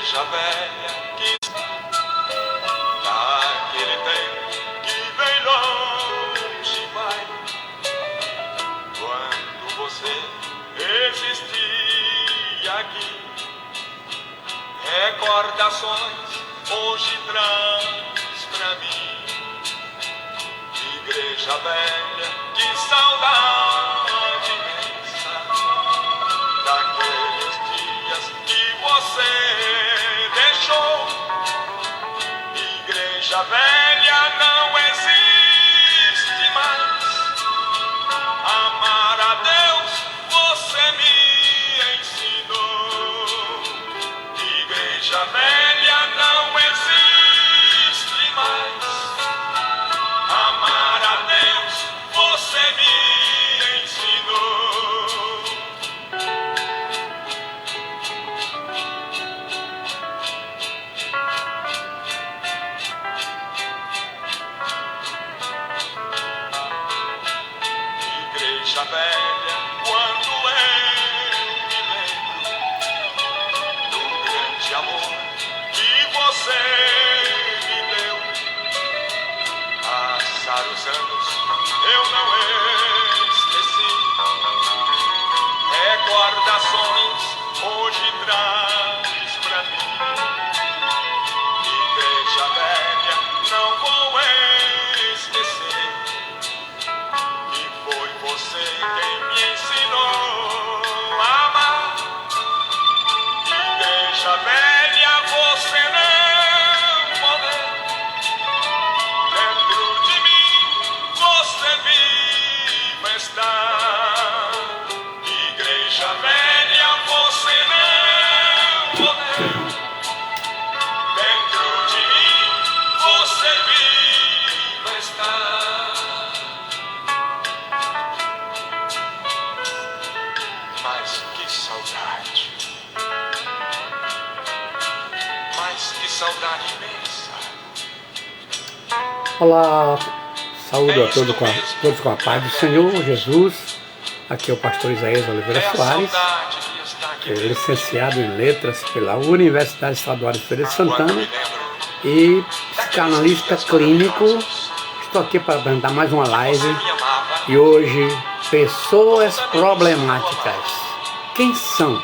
igreja velha que naquele tempo que bem longe vai, quando você existia aqui, recordações hoje traz pra mim. Igreja velha, que saudade imensa daqueles dias que você deixou. Igreja velha, não existe mais. Amar a Deus você me ensinou. Igreja velha, não existe mais. Amar a Deus você me ensinou. Igreja velha, quando eu me lembro do grande amor que você me deu, passar os anos eu não esqueci, recordações hoje traz pra mim. Igreja velha, não vou esquecer que foi você quem me ensinou a amar. Igreja velha, você não morreu. Dentro de mim você viva está. Igreja velha, você não morreu. Dentro de mim você viva está. Mas que saudade. Mas que saudade imensa. Olá, saúdo a todos com a paz do Senhor Jesus. Aqui é o pastor Isaías Oliveira Soares, licenciado em Letras pela Universidade Estadual de Feira de Santana e psicanalista clínico. Estou aqui para apresentar mais uma live e hoje, pessoas problemáticas. Quem são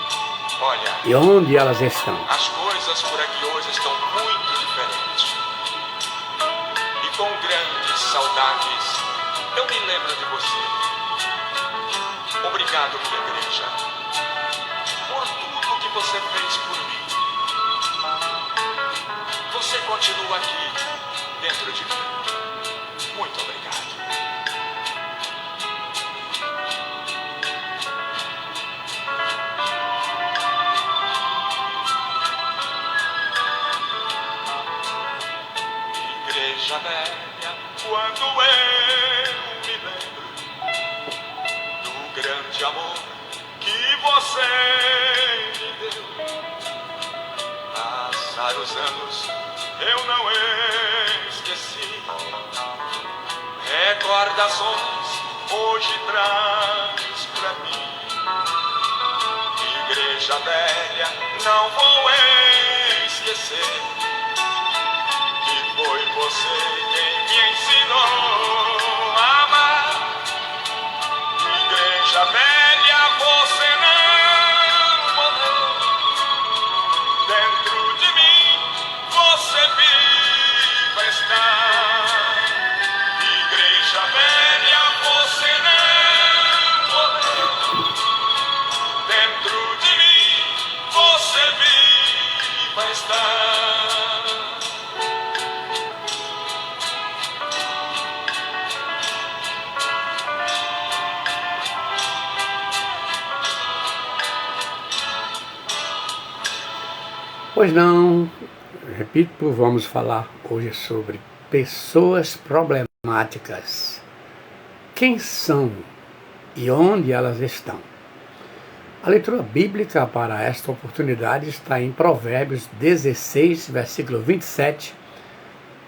e onde elas estão? As coisas por aqui hoje estão muito diferentes. E com grandes saudades eu me lembro de você. Obrigado, minha igreja, por tudo que você fez por mim. Você continua aqui dentro de mim. Muito obrigado. Igreja velha, quando eu me lembro do grande amor que você me deu, passar os anos eu não esqueci, recordações hoje traz pra mim. Igreja velha, não vou esquecer que foi você quem me ensinou a amar. Igreja velha, você não morreu. Dentro de mim você viva está. Igreja velha, você não morreu. Dentro de mim você viva está. Pois não, repito, vamos falar hoje sobre pessoas problemáticas. Quem são e onde elas estão? A leitura bíblica para esta oportunidade está em Provérbios 16, versículo 27,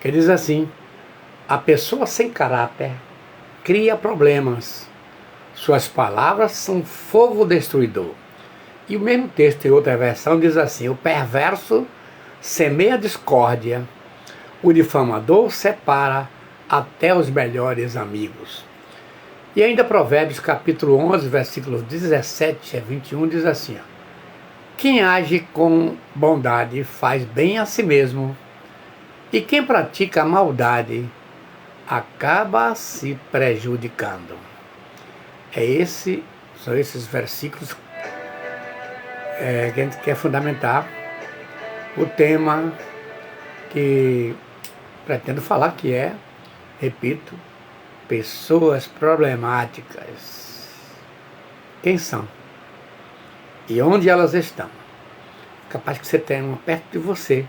que diz assim: a pessoa sem caráter cria problemas, suas palavras são fogo destruidor. E o mesmo texto em outra versão diz assim: o perverso semeia discórdia, o difamador separa até os melhores amigos. E ainda Provérbios capítulo 11, versículos 17 a 21 diz assim, ó, quem age com bondade faz bem a si mesmo, e quem pratica a maldade acaba se prejudicando. São esses versículos que a gente quer fundamentar o tema que pretendo falar, que é, repito, pessoas problemáticas. Quem são? E onde elas estão? Capaz que você tenha uma perto de você,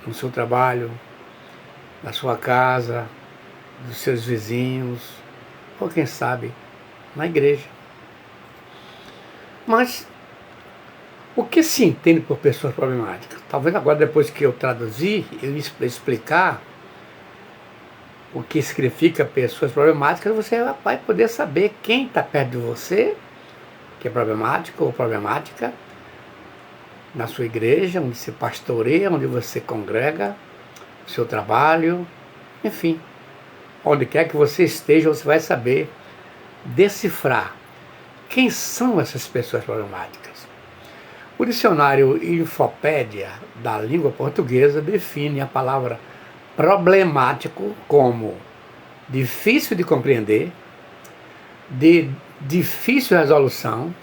no seu trabalho, na sua casa, dos seus vizinhos, ou quem sabe, na igreja. Mas o que se entende por pessoas problemáticas? Talvez agora, depois que eu traduzir, eu explicar o que significa pessoas problemáticas, você vai poder saber quem está perto de você, que é problemático ou problemática, na sua igreja, onde você pastoreia, onde você congrega, no seu trabalho, enfim, onde quer que você esteja, você vai saber decifrar quem são essas pessoas problemáticas. O dicionário Infopédia da língua portuguesa define a palavra problemático como difícil de compreender, de difícil resolução.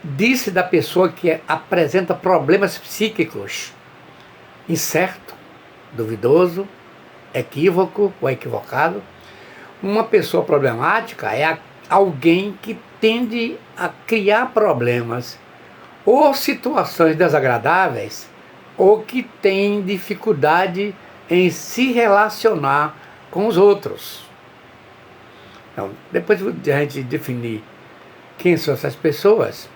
Disse da pessoa que apresenta problemas psíquicos, incerto, duvidoso, equívoco ou equivocado. Uma pessoa problemática é alguém que tende a criar problemas ou situações desagradáveis, ou que tem dificuldade em se relacionar com os outros. Então, depois de a gente definir quem são essas pessoas,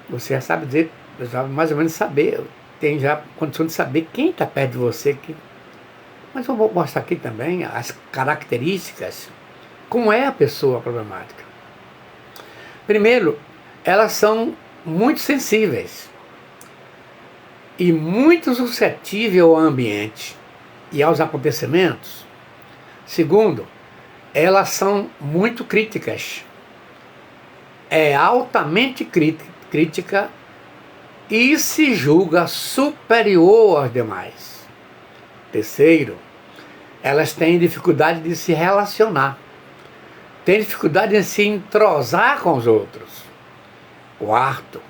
você já sabe dizer, já mais ou menos saber, tem já condição de saber quem está perto de você. Mas eu vou mostrar aqui também as características, como é a pessoa problemática. Primeiro, elas são muito sensíveis e muito suscetíveis ao ambiente e aos acontecimentos. Segundo, elas são muito críticas. É altamente crítica e se julga superior aos demais. Terceiro, elas têm dificuldade de se relacionar, têm dificuldade de se entrosar com os outros. Quarto,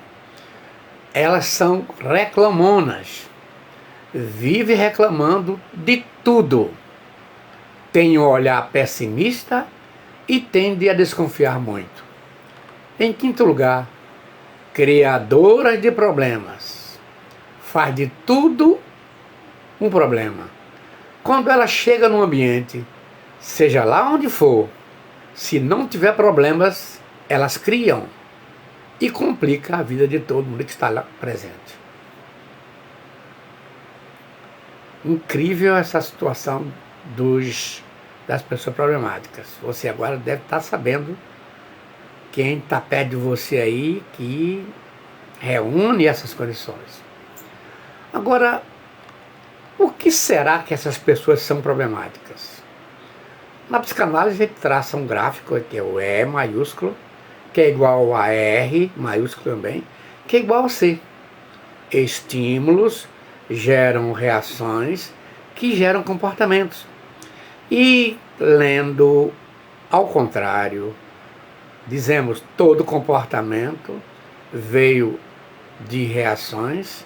elas são reclamonas, vivem reclamando de tudo, têm um olhar pessimista e tendem a desconfiar muito. Em quinto lugar, criadoras de problemas, faz de tudo um problema. Quando ela chega no ambiente, seja lá onde for, se não tiver problemas, elas criam e complica a vida de todo mundo que está lá presente. Incrível essa situação das pessoas problemáticas. Você agora deve estar sabendo quem está perto de você aí que reúne essas condições. Agora, o que será que essas pessoas são problemáticas? Na psicanálise a gente traça um gráfico, que é o E maiúsculo, que é igual a R maiúsculo também, que é igual a C. Estímulos geram reações que geram comportamentos. E lendo ao contrário, dizemos todo comportamento veio de reações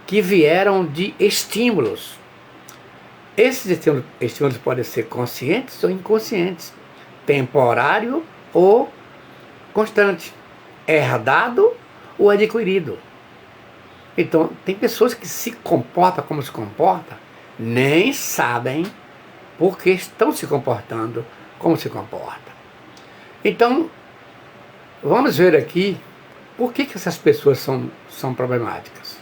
que vieram de estímulos. Esses estímulos podem ser conscientes ou inconscientes, temporário ou constante, herdado ou adquirido. Então, tem pessoas que se comportam como se comportam, nem sabem por que estão se comportando como se comportam. Então, vamos ver aqui por que essas pessoas são problemáticas.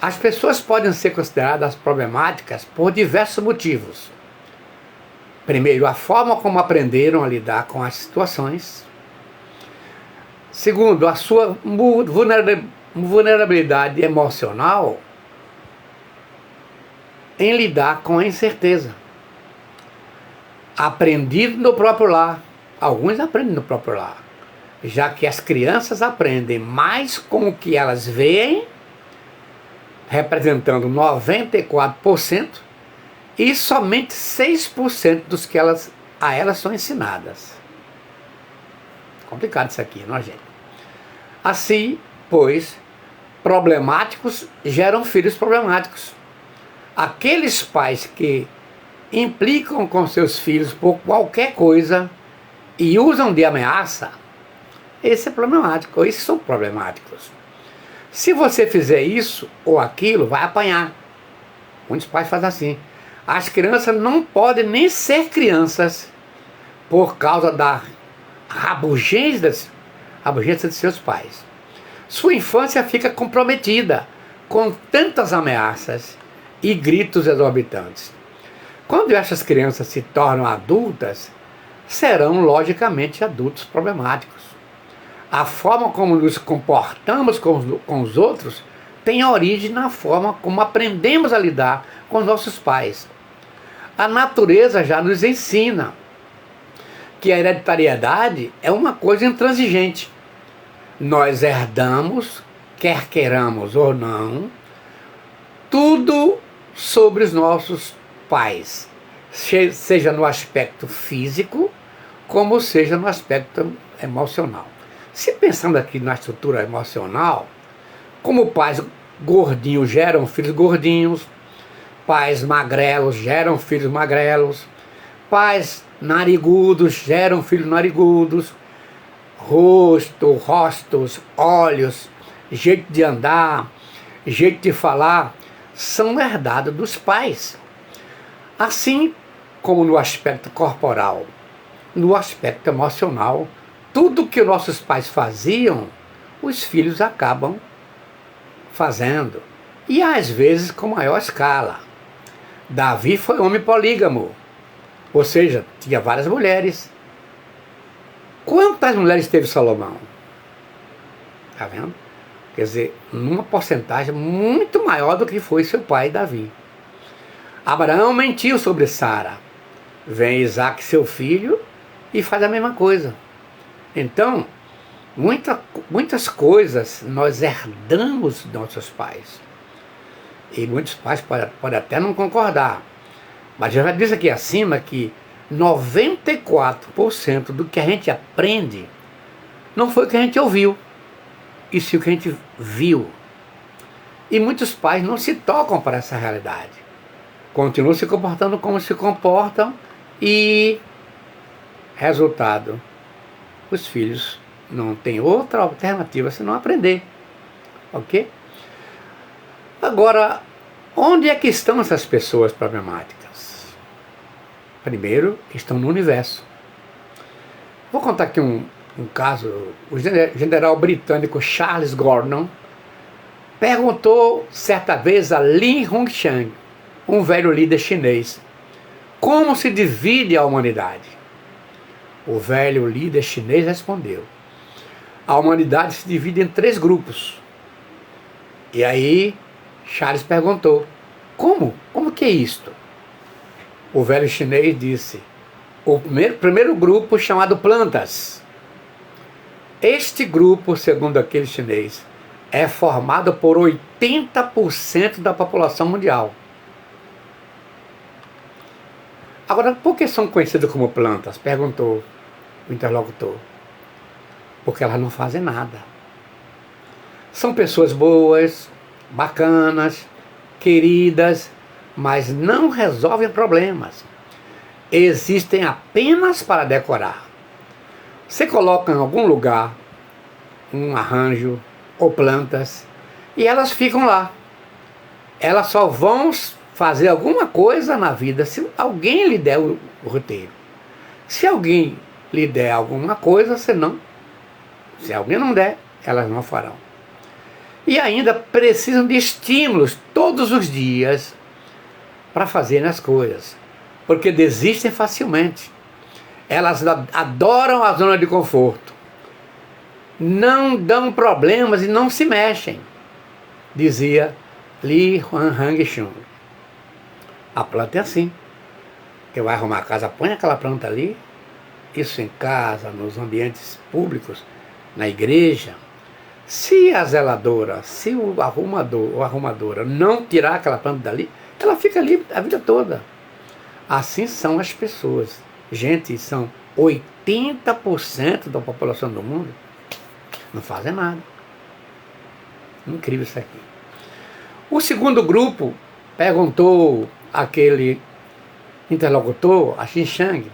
As pessoas podem ser consideradas problemáticas por diversos motivos. Primeiro, a forma como aprenderam a lidar com as situações. Segundo, a sua vulnerabilidade emocional em lidar com a incerteza. Aprendido no próprio lar. Alguns aprendem no próprio lar. Já que as crianças aprendem mais com o que elas veem, representando 94%, e somente 6% dos que a elas são ensinadas. Complicado isso aqui, não é, gente? Assim, pois, problemáticos geram filhos problemáticos. Aqueles pais que implicam com seus filhos por qualquer coisa e usam de ameaça, esse é problemático, esses são problemáticos. Se você fizer isso ou aquilo, vai apanhar. Muitos pais fazem assim. As crianças não podem nem ser crianças por causa da rabugência de seus pais. Sua infância fica comprometida com tantas ameaças e gritos exorbitantes. Quando essas crianças se tornam adultas, serão logicamente adultos problemáticos. A forma como nos comportamos com os outros tem origem na forma como aprendemos a lidar com os nossos pais. A natureza já nos ensina que a hereditariedade é uma coisa intransigente. Nós herdamos, quer queiramos ou não, tudo sobre os nossos pais, seja no aspecto físico, como seja no aspecto emocional. Se pensando aqui na estrutura emocional, como pais gordinhos geram filhos gordinhos, pais magrelos geram filhos magrelos, pais narigudos geram filhos narigudos, rostos, olhos, jeito de andar, jeito de falar, são herdados dos pais. Assim como no aspecto corporal, no aspecto emocional, tudo que nossos pais faziam, os filhos acabam fazendo. E às vezes com maior escala. Davi foi homem polígamo, ou seja, tinha várias mulheres. Quantas mulheres teve Salomão? Está vendo? Quer dizer, numa porcentagem muito maior do que foi seu pai Davi. Abraão mentiu sobre Sara. Vem Isaac, seu filho, e faz a mesma coisa. Então, muitas coisas nós herdamos dos nossos pais. E muitos pais podem até não concordar. Mas eu já disse aqui acima que 94% do que a gente aprende não foi o que a gente ouviu, e sim o que a gente viu. E muitos pais não se tocam para essa realidade. Continuam se comportando como se comportam e, resultado, os filhos não têm outra alternativa senão aprender. Ok? Agora, onde é que estão essas pessoas problemáticas? Primeiro, estão no universo. Vou contar aqui um caso. O general britânico Charles Gordon perguntou certa vez a Li Hongxiang, um velho líder chinês, como se divide a humanidade. O velho líder chinês respondeu: a humanidade se divide em 3 grupos. E aí Charles perguntou: como? Como que é isto? O velho chinês disse: o primeiro grupo, chamado plantas. Este grupo, segundo aquele chinês, é formado por 80% da população mundial. Agora, por que são conhecidas como plantas? Perguntou o interlocutor. Porque elas não fazem nada. São pessoas boas, bacanas, queridas, mas não resolvem problemas. Existem apenas para decorar. Você coloca em algum lugar um arranjo ou plantas e elas ficam lá. Elas só vão fazer alguma coisa na vida se alguém lhe der o roteiro. Se alguém lhe der alguma coisa, se alguém não der, elas não farão. E ainda precisam de estímulos todos os dias para fazerem as coisas, porque desistem facilmente. Elas adoram a zona de conforto. não dão problemas e não se mexem, dizia Li Hangshun. A planta é assim. Você vai arrumar a casa, põe aquela planta ali, isso em casa, nos ambientes públicos, na igreja. Se a zeladora, se o arrumador ou arrumadora não tirar aquela planta dali, ela fica ali a vida toda. Assim são as pessoas. Gente, são 80% da população do mundo, não fazem nada. Incrível isso aqui. O segundo grupo perguntou àquele interlocutor, a Xinjiang,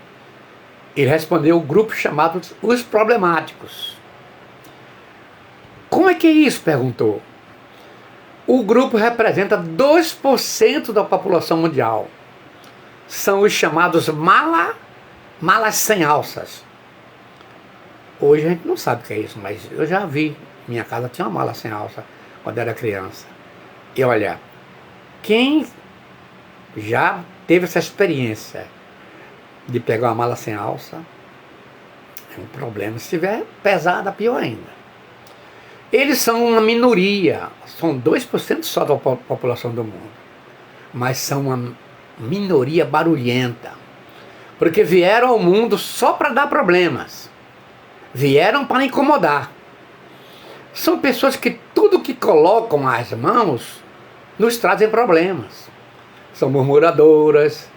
ele respondeu o grupo chamado os problemáticos. Como é que é isso? Perguntou. O grupo representa 2% da população mundial. São os chamados malas sem alças. Hoje a gente não sabe o que é isso, mas eu já vi. Minha casa tinha uma mala sem alça quando era criança. E olha, quem já teve essa experiência de pegar uma mala sem alça, é um problema. Se tiver pesada, pior ainda. Eles são uma minoria, são 2% só da população do mundo, mas são uma minoria barulhenta, porque vieram ao mundo só para dar problemas, vieram para incomodar. São pessoas que tudo que colocam as mãos nos trazem problemas. São murmuradoras,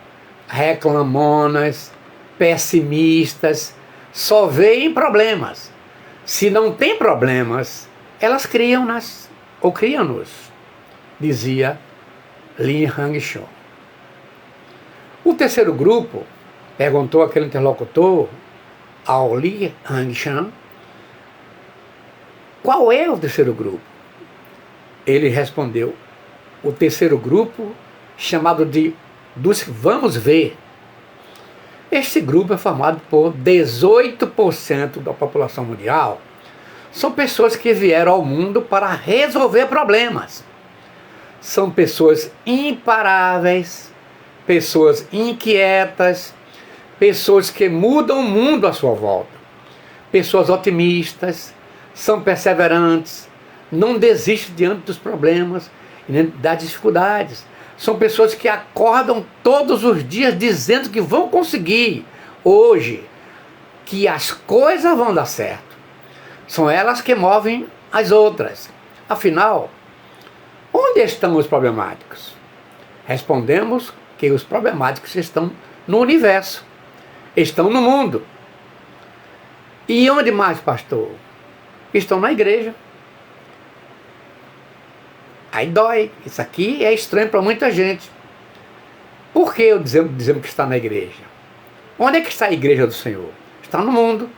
reclamonas, pessimistas, só veem problemas. Se não tem problemas, elas criam-nas, ou criam-nos, dizia Li Hangshun. O terceiro grupo perguntou aquele interlocutor ao Li Hangshun qual é o terceiro grupo. Ele respondeu, o terceiro grupo chamado de dos vamos ver. Este grupo é formado por 18% da população mundial. São pessoas que vieram ao mundo para resolver problemas. São pessoas imparáveis, pessoas inquietas, pessoas que mudam o mundo à sua volta. Pessoas otimistas, são perseverantes, não desistem diante dos problemas e das dificuldades. São pessoas que acordam todos os dias dizendo que vão conseguir hoje, que as coisas vão dar certo. São elas que movem as outras. Afinal, onde estão os problemáticos? Respondemos que os problemáticos estão no universo, estão no mundo. E onde mais, pastor? Estão na igreja. Aí dói. Isso aqui é estranho para muita gente. Por que eu dizemos que está na igreja? Onde é que está a igreja do Senhor? Está no mundo.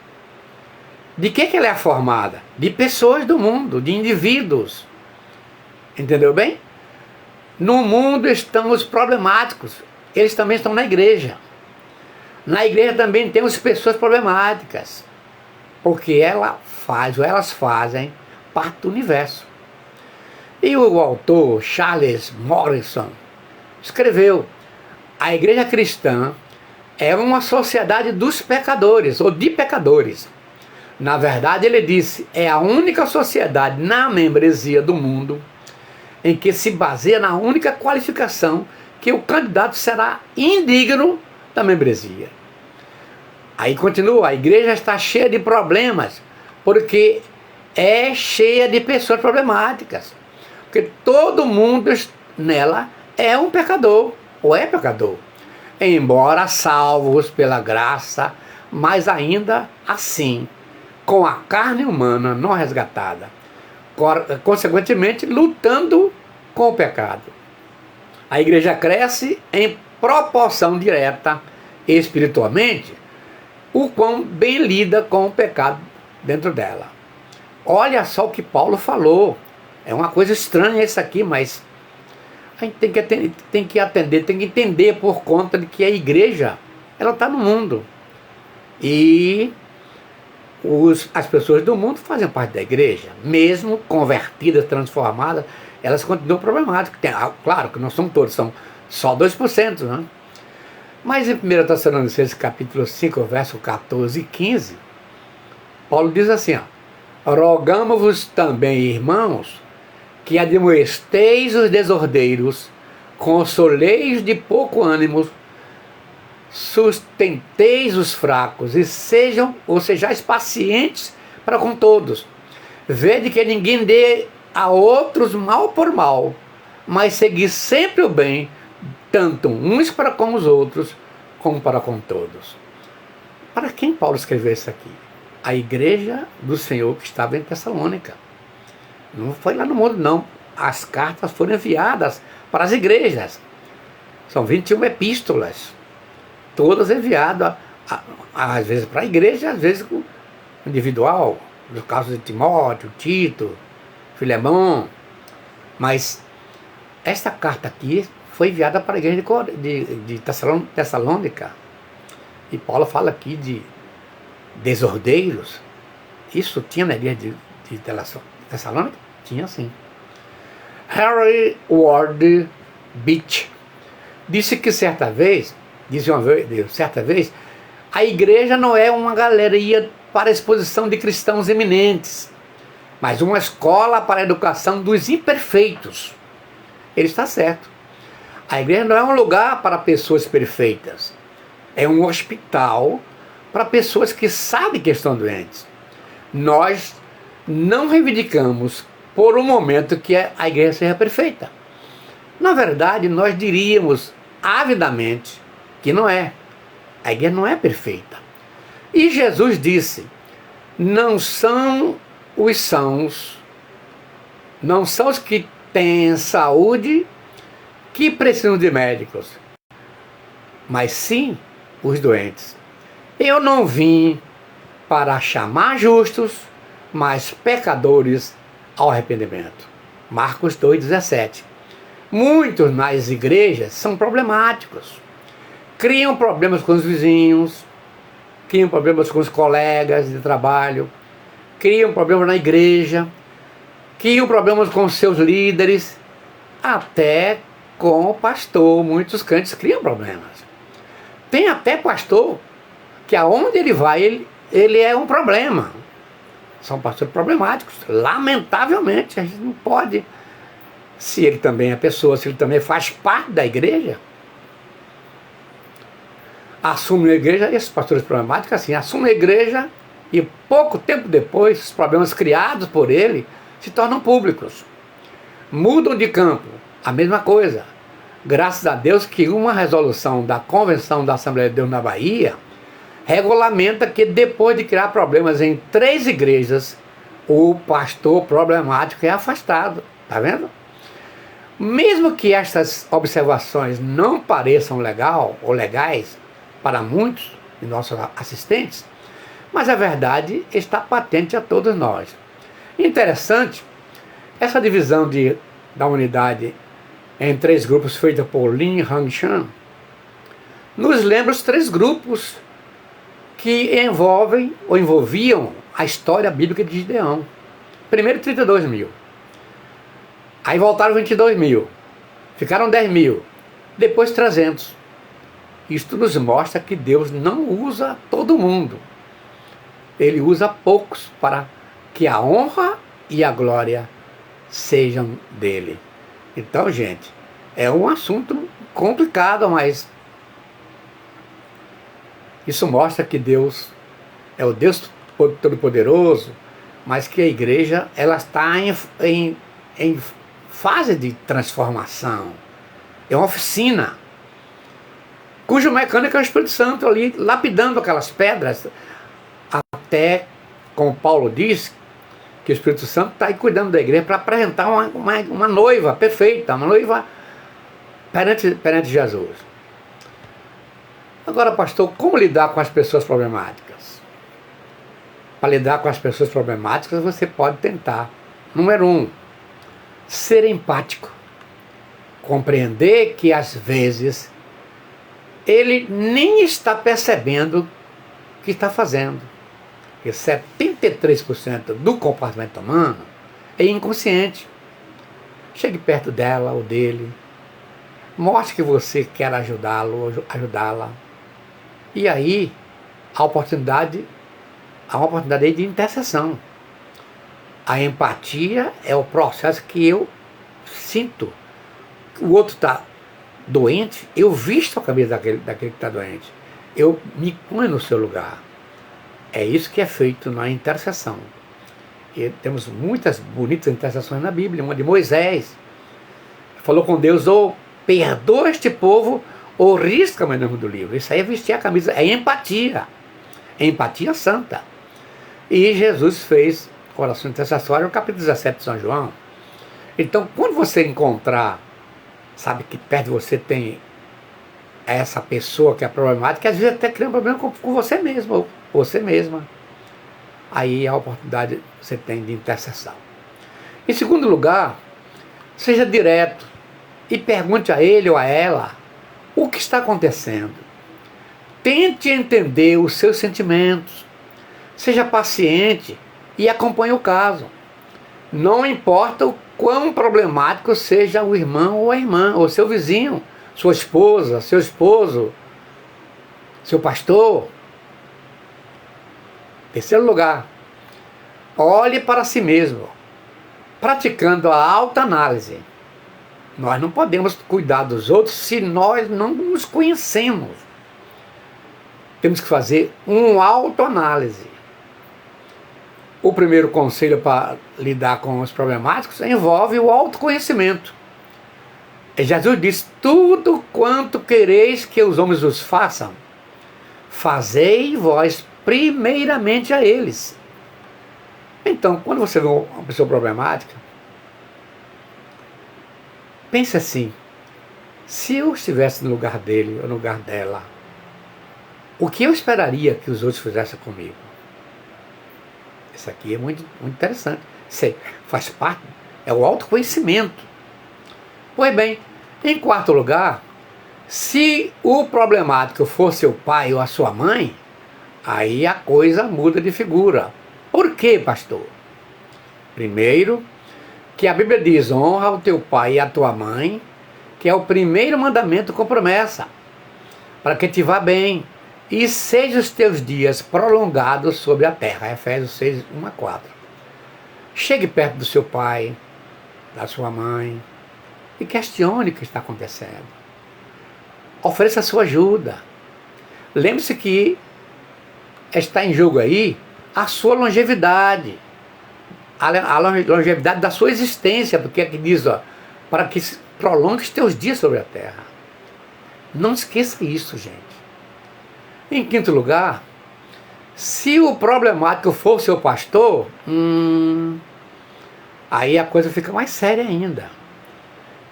De que ela é formada? De pessoas do mundo, de indivíduos. Entendeu bem? No mundo estão os problemáticos. Eles também estão na igreja. Na igreja também tem as pessoas problemáticas. Porque ela faz, ou elas fazem, parte do universo. E o autor Charles Morrison escreveu: a igreja cristã é uma sociedade dos pecadores, ou de pecadores. Na verdade, ele disse, é a única sociedade na membresia do mundo em que se baseia na única qualificação que o candidato será indigno da membresia. Aí continua, a igreja está cheia de problemas, porque é cheia de pessoas problemáticas. Porque todo mundo nela é um pecador, ou é pecador. Embora salvos pela graça, mas ainda assim, com a carne humana não resgatada. Consequentemente, lutando com o pecado. A igreja cresce em proporção direta, espiritualmente, o quão bem lida com o pecado dentro dela. Olha só o que Paulo falou. É uma coisa estranha isso aqui, mas a gente tem que atender, tem que entender por conta de que a igreja, ela está no mundo. E as pessoas do mundo fazem parte da igreja. Mesmo convertidas, transformadas, elas continuam problemáticas. Claro que não são todos, são só 2%, né? Mas em 1 Tessalonicenses capítulo 5, verso 14 e 15, Paulo diz assim, ó, rogamo-vos também, irmãos, que admoesteis os desordeiros, consoleis de pouco ânimo, sustenteis os fracos e sejais pacientes para com todos. Vede que ninguém dê a outros mal por mal, mas segui sempre o bem, tanto uns para com os outros, como para com todos. Para quem Paulo escreveu isso aqui? A igreja do Senhor que estava em Tessalônica. Não foi lá no mundo, não. As cartas foram enviadas para as igrejas. São 21 epístolas. Todas enviadas, às vezes para a igreja, às vezes individual. No caso de Timóteo, Tito, Filemão. Mas esta carta aqui foi enviada para a igreja de Tessalônica. E Paulo fala aqui de desordeiros. Isso tinha na igreja de Tessalônica? Tinha sim. Harry Ward Beach disse que certa vez, a igreja não é uma galeria para a exposição de cristãos eminentes, mas uma escola para a educação dos imperfeitos. Ele está certo. A igreja não é um lugar para pessoas perfeitas. É um hospital para pessoas que sabem que estão doentes. Nós não reivindicamos por um momento que a igreja seja perfeita. Na verdade, nós diríamos avidamente que não é. A igreja não é perfeita. E Jesus disse, não são os que têm saúde que precisam de médicos, mas sim os doentes. Eu não vim para chamar justos, mas pecadores ao arrependimento. Marcos 2,17. Muitos nas igrejas são problemáticos. Criam problemas com os vizinhos, criam problemas com os colegas de trabalho, criam problemas na igreja, criam problemas com os seus líderes, até com o pastor. Muitos crentes criam problemas. Tem até pastor que aonde ele vai, ele é um problema. São pastores problemáticos. Lamentavelmente, a gente não pode, se ele também é pessoa, se ele também faz parte da igreja, assume a igreja, esses pastores problemáticos assim, assumem a igreja e pouco tempo depois, os problemas criados por ele se tornam públicos. Mudam de campo, a mesma coisa. Graças a Deus que uma resolução da Convenção da Assembleia de Deus na Bahia regulamenta que depois de criar problemas em 3 igrejas, o pastor problemático é afastado. Está vendo? Mesmo que estas observações não pareçam legais para muitos de nossos assistentes, mas a verdade está patente a todos nós. Interessante, essa divisão da unidade em 3 grupos feita por Lin Hang Chan nos lembra os 3 grupos que envolviam a história bíblica de Gideão. Primeiro 32 mil. Aí voltaram 22 mil. Ficaram 10 mil. Depois 300. Isto nos mostra que Deus não usa todo mundo. Ele usa poucos para que a honra e a glória sejam dele. Então, gente, é um assunto complicado, mas isso mostra que Deus é o Deus Todo-Poderoso, mas que a igreja ela está em fase de transformação. É uma oficina, cujo mecânico é o Espírito Santo ali, lapidando aquelas pedras, até, como Paulo diz, que o Espírito Santo está aí cuidando da igreja para apresentar uma noiva perfeita, uma noiva perante Jesus. Agora, pastor, como lidar com as pessoas problemáticas? Para lidar com as pessoas problemáticas, você pode tentar. Número 1, ser empático. Compreender que, às vezes, ele nem está percebendo o que está fazendo. E 73% do comportamento humano é inconsciente. Chegue perto dela ou dele. Mostre que você quer ajudá-lo ou ajudá-la. E aí, há uma oportunidade de intercessão. A empatia é o processo que eu sinto. O outro está doente, eu visto a camisa daquele que está doente. Eu me ponho no seu lugar. É isso que é feito na intercessão. E temos muitas bonitas intercessões na Bíblia. Uma de Moisés. Falou com Deus, ou perdoa este povo, ou risca meu nome do livro. Isso aí é vestir a camisa, é empatia. É empatia santa. E Jesus fez oração intercessória no capítulo 17 de São João. Então, quando você encontrar, sabe que perto de você tem essa pessoa que é problemática, que às vezes até cria um problema com você mesmo, ou você mesma. Aí a oportunidade você tem de intercessão. Em segundo lugar, seja direto e pergunte a ele ou a ela o que está acontecendo. Tente entender os seus sentimentos. Seja paciente e acompanhe o caso. Não importa o quão problemático seja o irmão ou a irmã, ou seu vizinho, sua esposa, seu esposo, seu pastor. Terceiro lugar, olhe para si mesmo, praticando a autoanálise. Nós não podemos cuidar dos outros se nós não nos conhecemos. Temos que fazer uma autoanálise. O primeiro conselho para lidar com os problemáticos envolve o autoconhecimento. Jesus diz, tudo quanto quereis que os homens os façam, fazei vós primeiramente a eles. Então, quando você vê uma pessoa problemática, pense assim, se eu estivesse no lugar dele ou no lugar dela, o que eu esperaria que os outros fizessem comigo? Isso aqui é muito interessante. Isso faz parte, é o autoconhecimento. Pois bem, em quarto lugar, se o problemático for seu pai ou a sua mãe, aí a coisa muda de figura. Por quê, pastor? Primeiro, que a Bíblia diz, honra o teu pai e a tua mãe, que é o primeiro mandamento com promessa, para que te vá bem e sejam os teus dias prolongados sobre a terra. Efésios 6, 1 a 4. Chegue perto do seu pai, da sua mãe, e questione o que está acontecendo. Ofereça a sua ajuda. Lembre-se que está em jogo aí a sua longevidade, a longevidade da sua existência, porque aqui diz, ó, para que prolongue os teus dias sobre a terra. Não esqueça isso, gente. Em quinto lugar, se o problemático for seu pastor, aí a coisa fica mais séria ainda.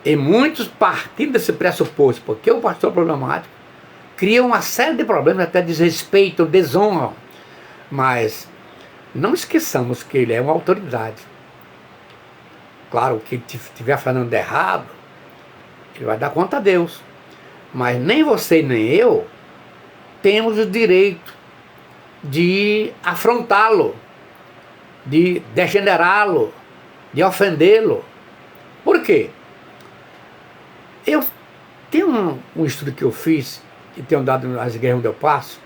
E muitos partindo desse pressuposto, porque o pastor problemático cria uma série de problemas, até desrespeito, desonra. Mas não esqueçamos que ele é uma autoridade. Claro, que estiver falando errado, ele vai dar conta a Deus. Mas nem você nem eu temos o direito de afrontá-lo, de degenerá-lo, de ofendê-lo. Por quê? Eu tenho um estudo que eu fiz, e tenho dado nas igrejas onde eu passo,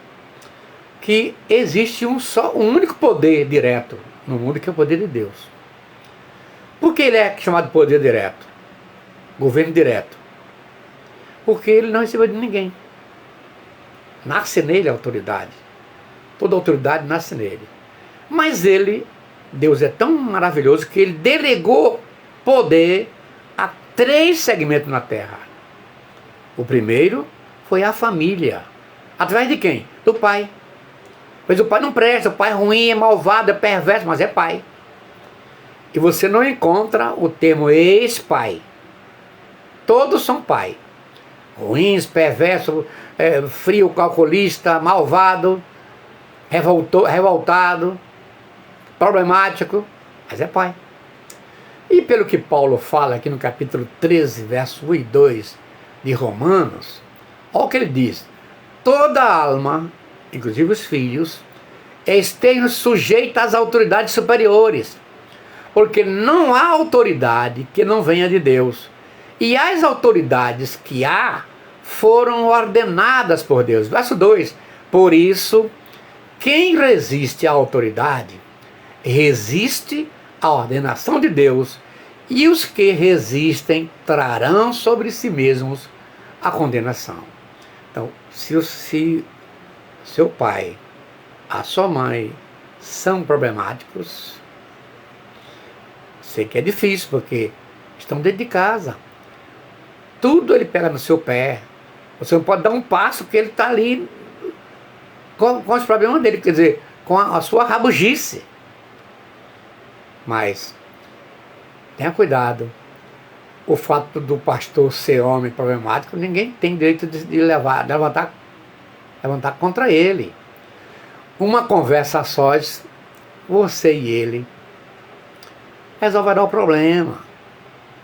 que existe um único poder direto no mundo, que é o poder de Deus. Por que ele é chamado de poder direto? Governo direto. Porque ele não recebeu de ninguém. Nasce nele a autoridade. Toda autoridade nasce nele. Mas ele, Deus é tão maravilhoso que ele delegou poder a 3 segmentos na terra. O primeiro foi a família. Através de quem? Do pai. Pois o pai não presta, o pai é ruim, é malvado, é perverso, mas é pai. E você não encontra o termo ex-pai. Todos são pai. Ruins, perverso, frio, calculista, malvado, revoltado, problemático, mas é pai. E pelo que Paulo fala aqui no capítulo 13, verso 1 e 2 de Romanos, olha o que ele diz: toda alma, inclusive os filhos, estejam sujeitos às autoridades superiores, porque não há autoridade que não venha de Deus. E as autoridades que há foram ordenadas por Deus. Verso 2: por isso, quem resiste à autoridade, resiste a ordenação de Deus, e os que resistem trarão sobre si mesmos a condenação. Então, se seu pai, a sua mãe são problemáticos, sei que é difícil, porque estão dentro de casa. Tudo ele pega no seu pé. Você não pode dar um passo, que ele está ali com os problemas dele, quer dizer, com a sua rabugice. Mas tenha cuidado. O fato do pastor ser homem problemático, ninguém tem direito de levantar contra ele. Uma conversa a sós, você e ele resolverá o problema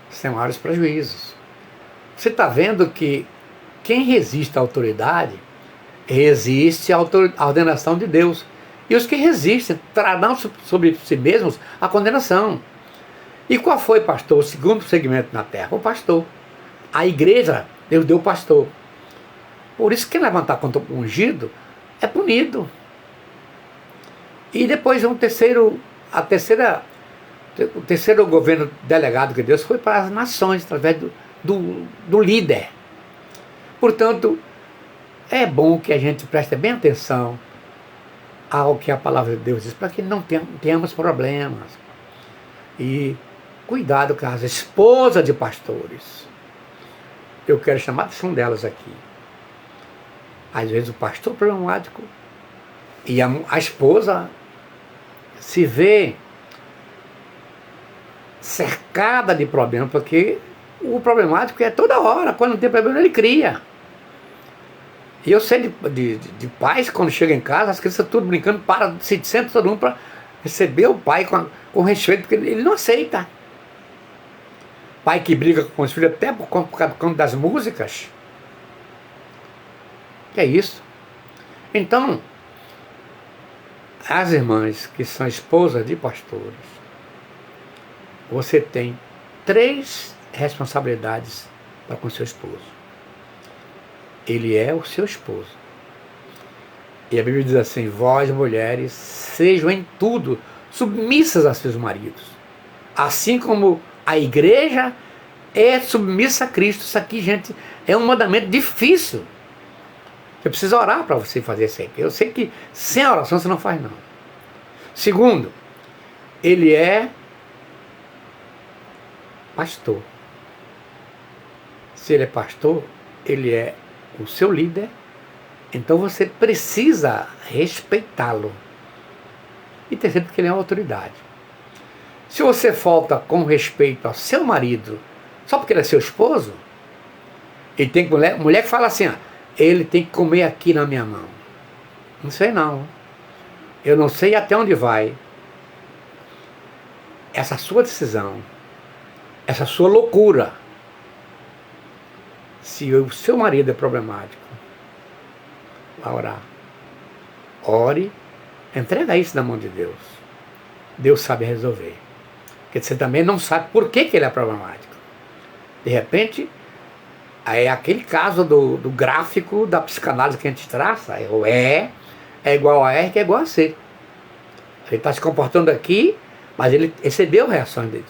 sem maiores prejuízos. Você está vendo que quem resiste à autoridade resiste à ordenação de Deus. E os que resistem trarão sobre si mesmos a condenação. E qual foi, pastor, o segundo segmento na terra? O pastor. A igreja, Deus deu o pastor. Por isso, quem levantar contra o ungido é punido. E depois o terceiro governo delegado que Deus foi para as nações, através do líder. Portanto, é bom que a gente preste bem atenção ao que a palavra de Deus diz, para que não tenhamos problemas. E cuidado com as esposas de pastores. Eu quero chamar a atenção delas aqui. Às vezes o pastor problemático e a esposa se vê cercada de problemas, porque o problemático é toda hora, quando não tem problema ele cria. E eu sei de pais, quando chegam em casa, as crianças tudo brincando, se senta todo mundo para receber o pai com respeito, porque ele não aceita. Pai que briga com os filhos até por conta das músicas. Que é isso? Então, as irmãs que são esposas de pastores, você tem 3 responsabilidades para com seu esposo. Ele é o seu esposo. E a Bíblia diz assim: vós, mulheres, sejam em tudo submissas a seus maridos, assim como a igreja é submissa a Cristo. Isso aqui, gente, é um mandamento difícil. Você precisa orar para você fazer isso aí. Eu sei que sem oração você não faz, não. Segundo, ele é pastor. Se ele é pastor, ele é o seu líder, então você precisa respeitá-lo. E terceiro, porque ele é uma autoridade. Se você falta com respeito ao seu marido, só porque ele é seu esposo, ele tem mulher que fala assim, ele tem que comer aqui na minha mão. Não sei não. Eu não sei até onde vai essa sua decisão, essa sua loucura. Se o seu marido é problemático, vá orar. Ore, entrega isso na mão de Deus. Deus sabe resolver. Porque você também não sabe por que ele é problemático. De repente, é aquele caso do gráfico da psicanálise que a gente traça. O E é igual a R, que é igual a C. Ele está se comportando aqui, mas ele recebeu reações dele.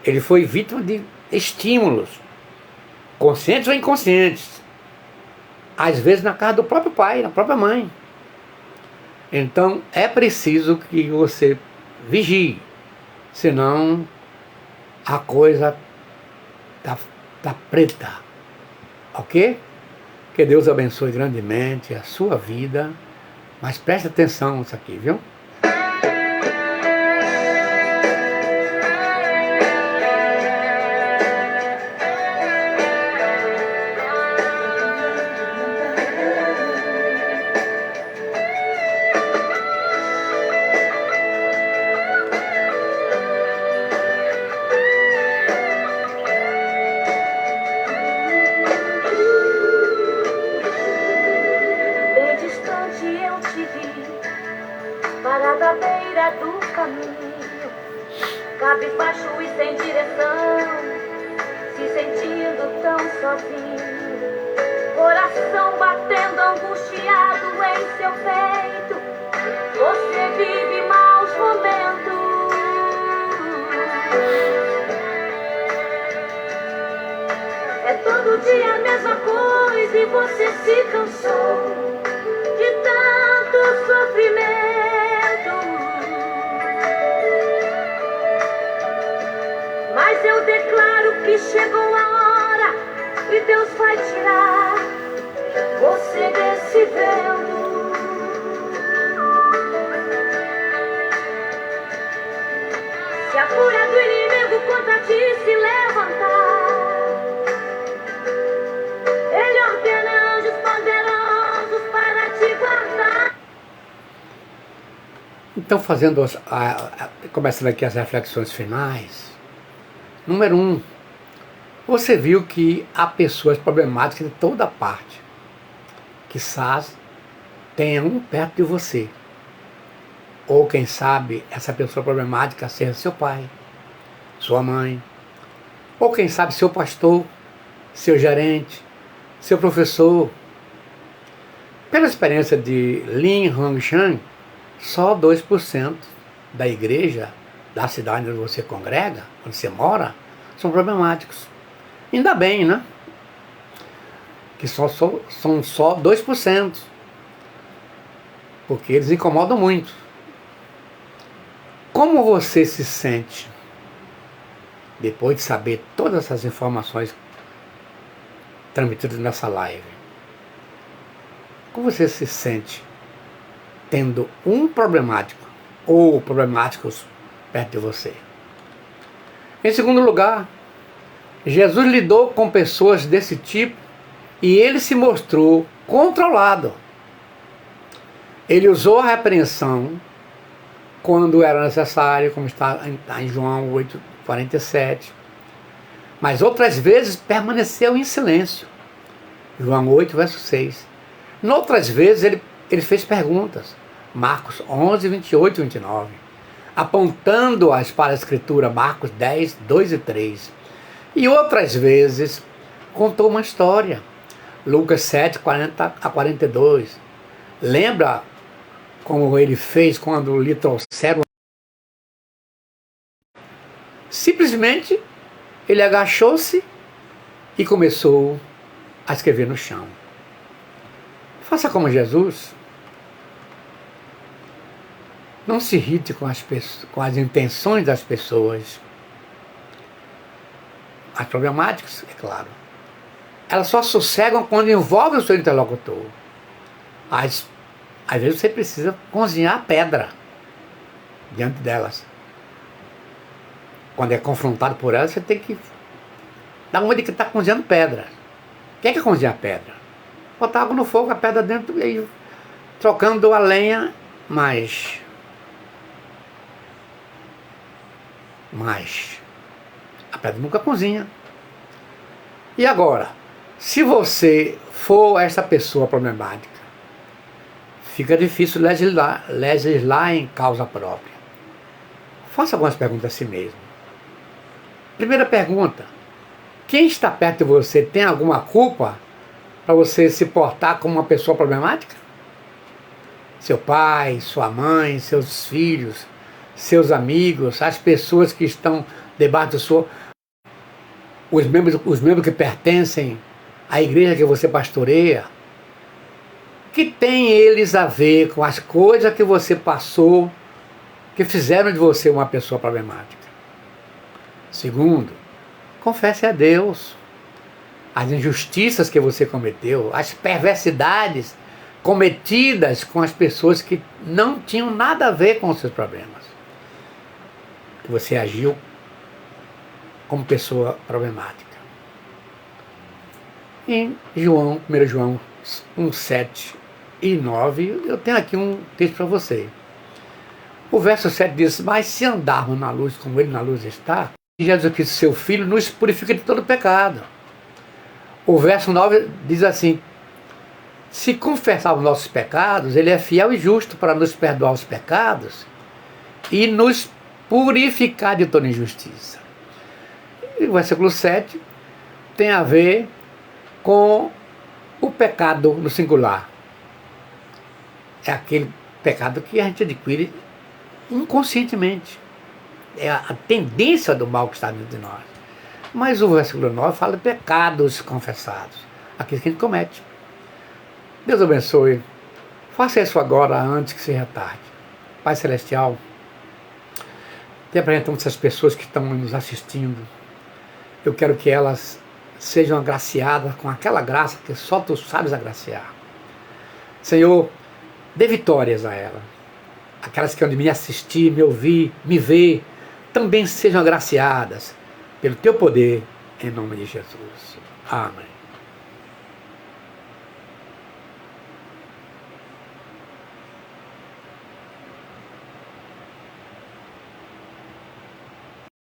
Ele foi vítima de estímulos, conscientes ou inconscientes. Às vezes na casa do próprio pai, na própria mãe. Então é preciso que você vigie, senão a coisa tá preta. Ok? Que Deus abençoe grandemente a sua vida, mas preste atenção nisso aqui, viu? Parada à beira do caminho, cabisbaixo e sem direção, se sentindo tão sozinho, coração batendo angustiado em seu peito. Você vive maus momentos, É todo dia a mesma coisa e você se cansou de tanto sofrimento. Mas eu declaro que chegou a hora e Deus vai tirar você desse vento. Se a fúria do inimigo contra ti se levantar, ele ordena anjos poderosos para te guardar. Então, começando aqui as reflexões finais. Número 1, você viu que há pessoas problemáticas de toda parte. Quizás tenha um perto de você. Ou quem sabe essa pessoa problemática seja seu pai, sua mãe, ou quem sabe seu pastor, seu gerente, seu professor. Pela experiência de Lin Hongshan, só 2% da igreja da cidade onde você congrega, onde você mora, são problemáticos. Ainda bem, né? Que são só 2%, porque eles incomodam muito. Como você se sente depois de saber todas essas informações transmitidas nessa live? Como você se sente tendo um problemático ou problemáticos perto de você? Em segundo lugar, Jesus lidou com pessoas desse tipo e ele se mostrou controlado. Ele usou a repreensão quando era necessário, como está em João 8,47. Mas outras vezes permaneceu em silêncio. João 8, verso 6. Noutras vezes ele fez perguntas. Marcos 11, 28 e 29. Apontando-as para a Escritura, Marcos 10, 2 e 3. E outras vezes contou uma história. Lucas 7, 40 a 42. Lembra como ele fez quando lhe trouxeram? Simplesmente ele agachou-se e começou a escrever no chão. Faça como Jesus. Não se irrite com as intenções das pessoas. As problemáticas, é claro. Elas só sossegam quando envolvem o seu interlocutor. Às vezes você precisa cozinhar pedra diante delas. Quando é confrontado por elas, você tem que dar uma de que está cozinhando pedra. O que é cozinhar pedra? Botar água no fogo, a pedra dentro e aí trocando a lenha, mas a pedra nunca cozinha. E agora, se você for essa pessoa problemática, fica difícil legislar em causa própria. Faça algumas perguntas a si mesmo. Primeira pergunta: quem está perto de você tem alguma culpa para você se portar como uma pessoa problemática? Seu pai, sua mãe, seus filhos, seus amigos, as pessoas que estão debaixo do seu... Os membros que pertencem à igreja que você pastoreia. Que tem eles a ver com as coisas que você passou, que fizeram de você uma pessoa problemática? Segundo, confesse a Deus as injustiças que você cometeu, as perversidades cometidas com as pessoas que não tinham nada a ver com os seus problemas. Que você agiu como pessoa problemática. Em 1 João 1, 7 e 9, eu tenho aqui um texto para você. O verso 7 diz: mas se andarmos na luz como ele na luz está, Jesus Cristo, seu Filho, nos purifica de todo pecado. O verso 9 diz assim: se confessarmos nossos pecados, ele é fiel e justo para nos perdoar os pecados e nos purificar de toda injustiça. E o versículo 7 tem a ver com o pecado no singular. É aquele pecado que a gente adquire inconscientemente. É a tendência do mal que está dentro de nós. Mas o versículo 9 fala de pecados confessados, aqueles que a gente comete. Deus abençoe. Faça isso agora, antes que seja tarde. Pai Celestial, te apresentamos essas pessoas que estão nos assistindo. Eu quero que elas sejam agraciadas com aquela graça que só Tu sabes agraciar. Senhor, dê vitórias a elas. Aquelas que hão de me assistir, me ouvir, me ver, também sejam agraciadas pelo Teu poder, em nome de Jesus. Amém.